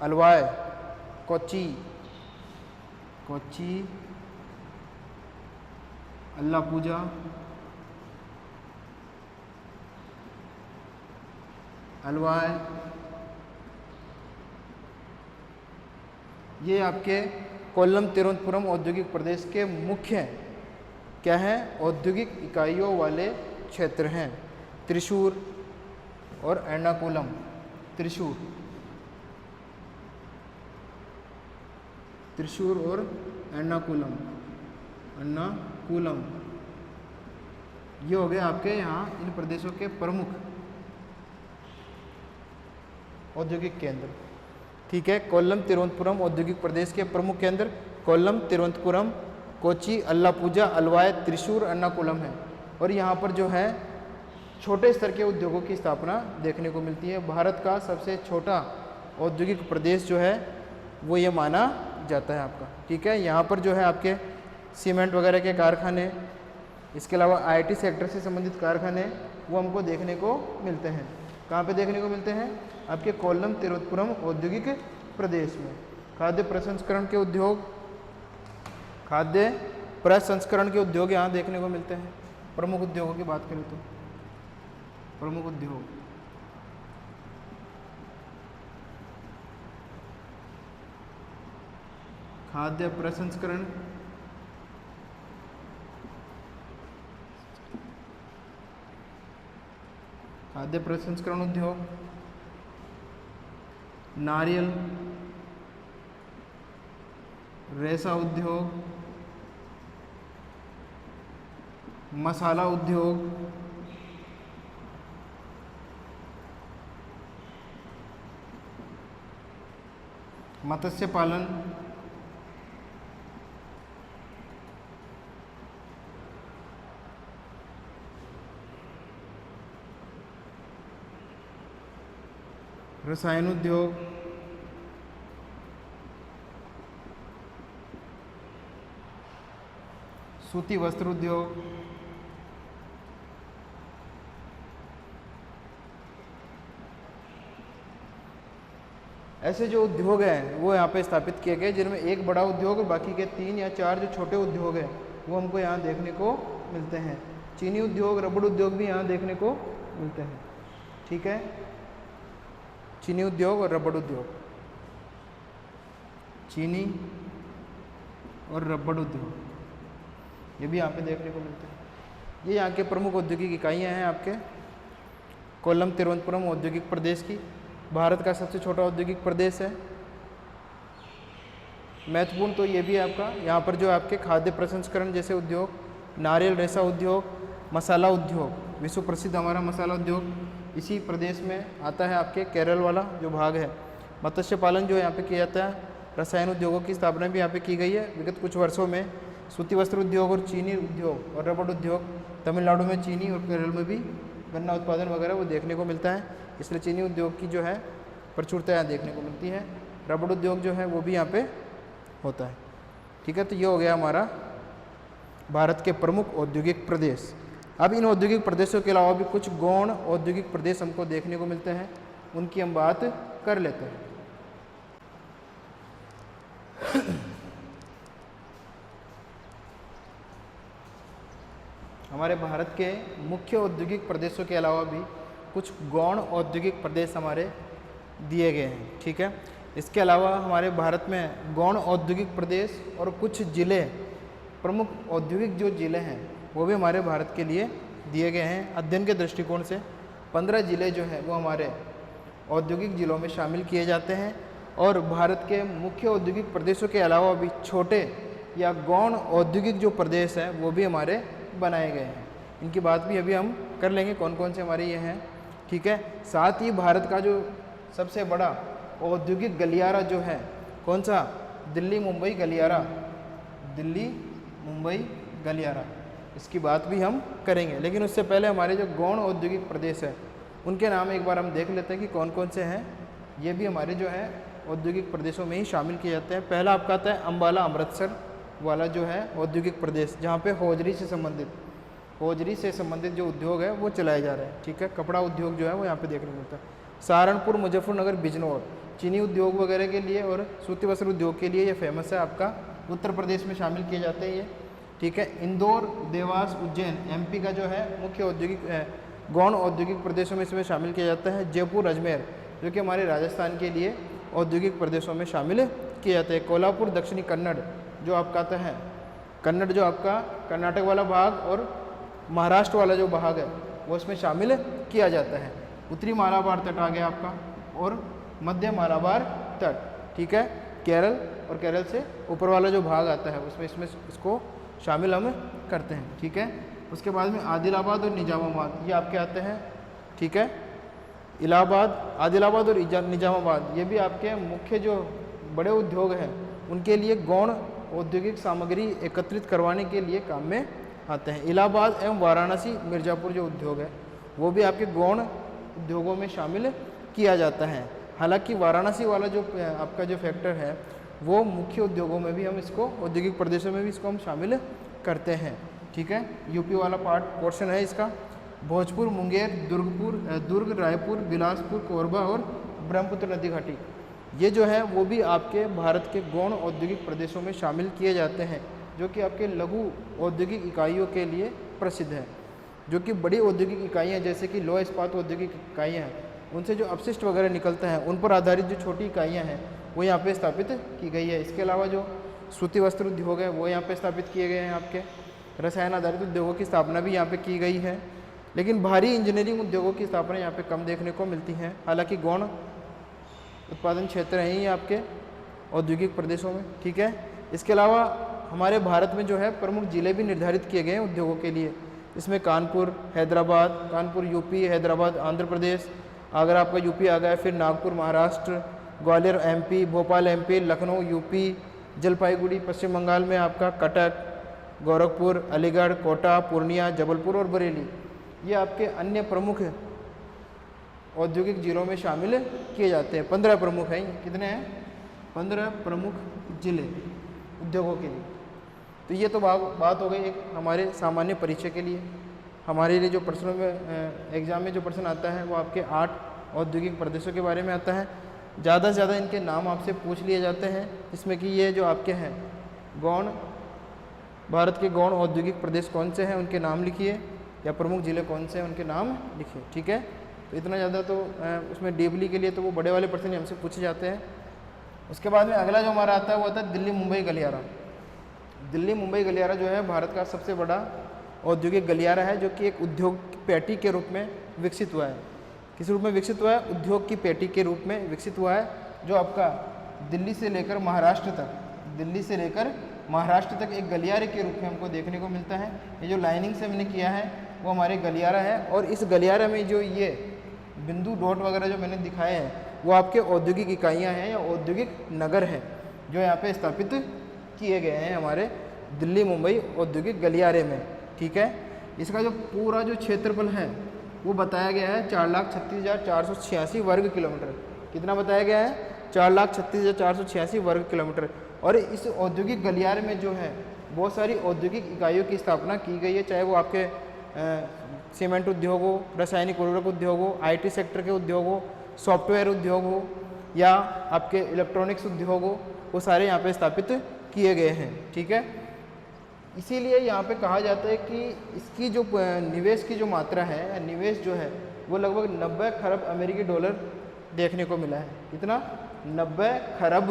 अलवाय, कोच्चि, अल्लापूजा, अलवाय, ये आपके कोल्लम तिरुवनंतपुरम औद्योगिक प्रदेश के मुख्य क्या हैं? औद्योगिक इकाइयों वाले क्षेत्र हैं। त्रिशूर और एर्नाकुलम, त्रिशूर और एर्नाकुलम, ये हो गए आपके यहाँ इन प्रदेशों के प्रमुख औद्योगिक केंद्र। ठीक है, कोल्लम तिरुवनंतपुरम औद्योगिक प्रदेश के प्रमुख केंद्र कोल्लम, तिरुवनंतपुरम, कोच्चि, अल्लापूजा, अलवाय, त्रिशूर, एर्नाकुलम है। और यहाँ पर जो है छोटे स्तर के उद्योगों की स्थापना देखने को मिलती है। भारत का सबसे छोटा औद्योगिक प्रदेश जो है वो ये माना जाता है आपका। ठीक है, यहाँ पर जो है आपके सीमेंट वगैरह के कारखाने, इसके अलावा IT सेक्टर से संबंधित कारखाने वो हमको देखने को मिलते हैं। कहाँ पे देखने को मिलते हैं? आपके कोल्लम तिरुवनंतपुरम औद्योगिक प्रदेश में। खाद्य प्रसंस्करण के उद्योग यहाँ देखने को मिलते हैं। प्रमुख उद्योगों की बात करें तो प्रमुख उद्योग खाद्य प्रसंस्करण, उद्योग, नारियल, रेशा उद्योग, मसाला उद्योग, मत्स्य पालन, रसायन उद्योग, सूती वस्त्र उद्योग, ऐसे जो उद्योग हैं वो यहाँ पे स्थापित किए गए, जिनमें एक बड़ा उद्योग और बाकी के 3 या 4 जो छोटे उद्योग हैं वो हमको यहाँ देखने को मिलते हैं। चीनी उद्योग, रबड़ उद्योग भी यहाँ देखने को मिलते हैं। ठीक है, चीनी उद्योग और रबड़ उद्योग, चीनी और रबड़ उद्योग ये भी यहाँ पे देखने को मिलते हैं। ये यहाँ के प्रमुख औद्योगिक इकाइयाँ हैं आपके। कोल्लम तिरुवनंतपुरम औद्योगिक प्रदेश की भारत का सबसे छोटा औद्योगिक प्रदेश है। महत्वपूर्ण तो ये भी है आपका, यहाँ पर जो आपके खाद्य प्रसंस्करण जैसे उद्योग, नारियल रेशा उद्योग, मसाला उद्योग, विश्व प्रसिद्ध हमारा मसाला उद्योग इसी प्रदेश में आता है। आपके केरल वाला जो भाग है, मत्स्य पालन जो यहाँ पे किया जाता है, रसायन उद्योगों की स्थापना भी यहाँ पे की गई है। विगत कुछ वर्षों में सूती वस्त्र उद्योग और चीनी उद्योग और रबड़ उद्योग, तमिलनाडु में चीनी और केरल में भी गन्ना उत्पादन वगैरह वो देखने को मिलता है, इसलिए चीनी उद्योग की जो है प्रचुरता यहाँ देखने को मिलती है। रबड़ उद्योग जो है वो भी यहाँ पे होता है। ठीक है, तो ये हो गया हमारा भारत के प्रमुख औद्योगिक प्रदेश। अब इन औद्योगिक प्रदेशों के अलावा भी कुछ गौण औद्योगिक प्रदेश हमको देखने को मिलते हैं, उनकी हम बात कर लेते हैं। हमारे भारत के मुख्य औद्योगिक प्रदेशों के अलावा भी कुछ गौण औद्योगिक प्रदेश हमारे दिए गए हैं। ठीक है, इसके अलावा हमारे भारत में गौण औद्योगिक प्रदेश और कुछ ज़िले, प्रमुख औद्योगिक जो ज़िले हैं वो भी हमारे भारत के लिए दिए गए हैं। अध्ययन के दृष्टिकोण से 15 ज़िले जो हैं वो हमारे औद्योगिक ज़िलों में शामिल किए जाते हैं। और भारत के मुख्य औद्योगिक प्रदेशों के अलावा भी छोटे या गौण औद्योगिक जो प्रदेश हैं वो भी हमारे बनाए गए हैं। इनकी बात भी अभी हम कर लेंगे कौन कौन से हमारे ये हैं। ठीक है, साथ ही भारत का जो सबसे बड़ा औद्योगिक गलियारा जो है कौन सा, दिल्ली मुंबई गलियारा, दिल्ली मुंबई गलियारा, इसकी बात भी हम करेंगे। लेकिन उससे पहले हमारे जो गौण औद्योगिक प्रदेश है उनके नाम एक बार हम देख लेते हैं कि कौन कौन से हैं। ये भी हमारे जो है औद्योगिक प्रदेशों में ही शामिल किए जाते हैं। पहला आपका आता है अम्बाला अमृतसर वाला जो है औद्योगिक प्रदेश, जहाँ पे हौजरी से संबंधित जो उद्योग है वो चलाए जा रहे हैं। ठीक है, कपड़ा उद्योग जो है वो यहाँ पे देखने को मिलता है। सहारनपुर, मुजफ्फरनगर, बिजनौर चीनी उद्योग वगैरह के लिए और सूती वस्त्र उद्योग के लिए ये फेमस है, आपका उत्तर प्रदेश में शामिल किए जाते हैं ये। ठीक है, इंदौर, देवास, उज्जैन एमपी का जो है मुख्य औद्योगिक गौण औद्योगिक प्रदेशों में इसमें शामिल किया जाता है। जयपुर, अजमेर जो कि हमारे राजस्थान के लिए औद्योगिक प्रदेशों में शामिल किए जाते हैं। कोल्हापुर, दक्षिणी कन्नड़ जो आपका आता है, कन्नड़ जो आपका कर्नाटक वाला भाग और महाराष्ट्र वाला जो भाग है वो इसमें शामिल किया जाता है। उत्तरी मालाबार तट आ गया आपका और मध्य मालाबार तट। ठीक है, केरल और केरल से ऊपर वाला जो भाग आता है उसमें इसको शामिल हम करते हैं। ठीक है, उसके बाद में आदिलाबाद और निजामाबाद ये आपके आते हैं। ठीक है, इलाहाबाद, आदिलाबाद और निजामाबाद ये भी आपके मुख्य जो बड़े उद्योग हैं उनके लिए गौण औद्योगिक सामग्री एकत्रित करवाने के लिए काम में आते हैं। इलाहाबाद एवं वाराणसी, मिर्ज़ापुर जो उद्योग है वो भी आपके गौण उद्योगों में शामिल किया जाता है। हालांकि वाराणसी वाला जो आपका जो फैक्टर है वो मुख्य उद्योगों में भी हम इसको, औद्योगिक प्रदेशों में भी इसको हम शामिल करते हैं। ठीक है, यूपी वाला पोर्शन है इसका। भोजपुर, मुंगेर, दुर्ग, रायपुर, बिलासपुर, कोरबा और ब्रह्मपुत्र नदी घाटी ये जो है वो भी आपके भारत के गौण औद्योगिक प्रदेशों में शामिल किए जाते हैं, जो कि आपके लघु औद्योगिक इकाइयों के लिए प्रसिद्ध है। जो कि बड़ी औद्योगिक इकाइयाँ जैसे कि लौह इस्पात औद्योगिक इकाइयाँ हैं उनसे जो अपशिष्ट वगैरह निकलता है उन पर आधारित जो छोटी इकाइयाँ हैं वो यहाँ पे स्थापित की गई है। इसके अलावा जो सूती वस्त्र उद्योग है वो यहाँ पे स्थापित किए गए हैं। आपके रसायन आधारित उद्योगों की स्थापना भी यहाँ पे की गई है, लेकिन भारी इंजीनियरिंग उद्योगों की स्थापना यहाँ पे कम देखने को मिलती है। हालांकि गौण उत्पादन क्षेत्र हैं ये आपके औद्योगिक प्रदेशों में। ठीक है, इसके अलावा हमारे भारत में जो है प्रमुख जिले भी निर्धारित किए गए हैं उद्योगों के लिए। इसमें कानपुर, हैदराबाद, कानपुर यूपी, हैदराबाद आंध्र प्रदेश, आगरा आपका यूपी आ गया, फिर Nagpur Maharashtra, Gwalior MP, Bhopal MP, Lucknow UP, Jalpaiguri Paschim Bangal में आपका, कटक, गोरखपुर, अलीगढ़, कोटा, पूर्णिया, जबलपुर और बरेली ये आपके अन्य प्रमुख औद्योगिक जिलों में शामिल किए जाते हैं। 15 प्रमुख हैं। कितने हैं? 15 प्रमुख जिले उद्योगों के लिए। तो ये तो बात हो गई एक हमारे सामान्य परिचय के लिए। हमारे लिए जो प्रश्नों में एग्जाम में जो प्रश्न आता है वो आपके 8 औद्योगिक प्रदेशों के बारे में आता है। ज़्यादा से ज़्यादा इनके नाम आपसे पूछ लिए जाते हैं, इसमें कि ये जो आपके हैं गौण, भारत के गौण औद्योगिक प्रदेश कौन से हैं उनके नाम लिखिए, या प्रमुख जिले कौन से हैं उनके नाम लिखिए। ठीक है, तो इतना ज़्यादा तो उसमें डीपली के लिए तो वो बड़े वाले पर्सन हमसे पूछे जाते हैं। उसके बाद में अगला जो हमारा आता है वो आता है दिल्ली मुंबई गलियारा। दिल्ली मुंबई गलियारा जो है भारत का सबसे बड़ा औद्योगिक गलियारा है, जो कि एक उद्योग की पेटी के रूप में विकसित हुआ है। किस रूप में विकसित हुआ है? उद्योग की पेटी के रूप में विकसित हुआ है, जो आपका दिल्ली से लेकर महाराष्ट्र तक, दिल्ली से लेकर महाराष्ट्र तक एक गलियारे के रूप में हमको देखने को मिलता है। ये जो लाइनिंग से मैंने किया है वो हमारे गलियारा है, और इस गलियारा में जो ये बिंदु डॉट वगैरह जो मैंने दिखाए हैं वो आपके औद्योगिक इकाइयाँ हैं या औद्योगिक नगर हैं, जो यहाँ पे स्थापित किए गए हैं हमारे दिल्ली मुंबई औद्योगिक गलियारे में। ठीक है, इसका जो पूरा जो क्षेत्रफल है वो बताया गया है 4,36,486 वर्ग किलोमीटर। कितना बताया गया है? 4,36,486 वर्ग किलोमीटर। और इस औद्योगिक गलियारे में जो है बहुत सारी औद्योगिक इकाइयों की स्थापना की गई है, चाहे वो आपके सीमेंट उद्योग हो, रासायनिक उर्वरक उद्योग हो, IT सेक्टर के उद्योग हो, सॉफ्टवेयर उद्योग हो, या आपके इलेक्ट्रॉनिक्स उद्योग हो, वो सारे यहाँ पे स्थापित किए गए हैं। ठीक है, इसीलिए यहाँ पे कहा जाता है कि इसकी जो निवेश की जो मात्रा है या निवेश जो है वो लगभग 90 खरब अमेरिकी डॉलर देखने को मिला है। कितना? 90 खरब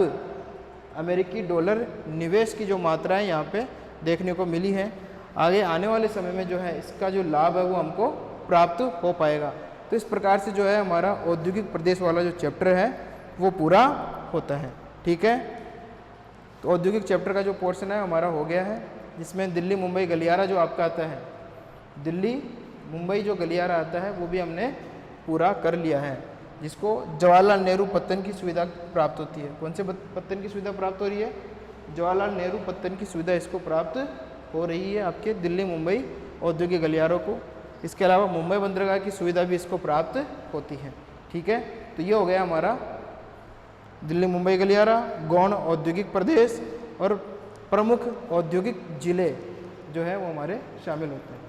अमेरिकी डॉलर निवेश की जो मात्रा है यहाँ पे देखने को मिली है। आगे आने वाले समय में जो है इसका जो लाभ है वो हमको प्राप्त हो पाएगा। तो इस प्रकार से जो है हमारा औद्योगिक प्रदेश वाला जो चैप्टर है वो पूरा होता है। ठीक है, तो औद्योगिक चैप्टर का जो पोर्शन है हमारा हो गया है, जिसमें दिल्ली मुंबई गलियारा जो आपका आता है, दिल्ली मुंबई जो गलियारा आता है वो भी हमने पूरा कर लिया है, जिसको जवाहरलाल नेहरू पत्तन की सुविधा प्राप्त होती है। कौन से पत्तन की सुविधा प्राप्त हो रही है? जवाहरलाल नेहरू पत्तन की सुविधा इसको प्राप्त हो रही है आपके दिल्ली मुंबई औद्योगिक गलियारों को। इसके अलावा मुंबई बंदरगाह की सुविधा भी इसको प्राप्त होती है। ठीक है, तो ये हो गया हमारा दिल्ली मुंबई गलियारा, गौण औद्योगिक प्रदेश और प्रमुख औद्योगिक जिले जो है वो हमारे शामिल होते हैं।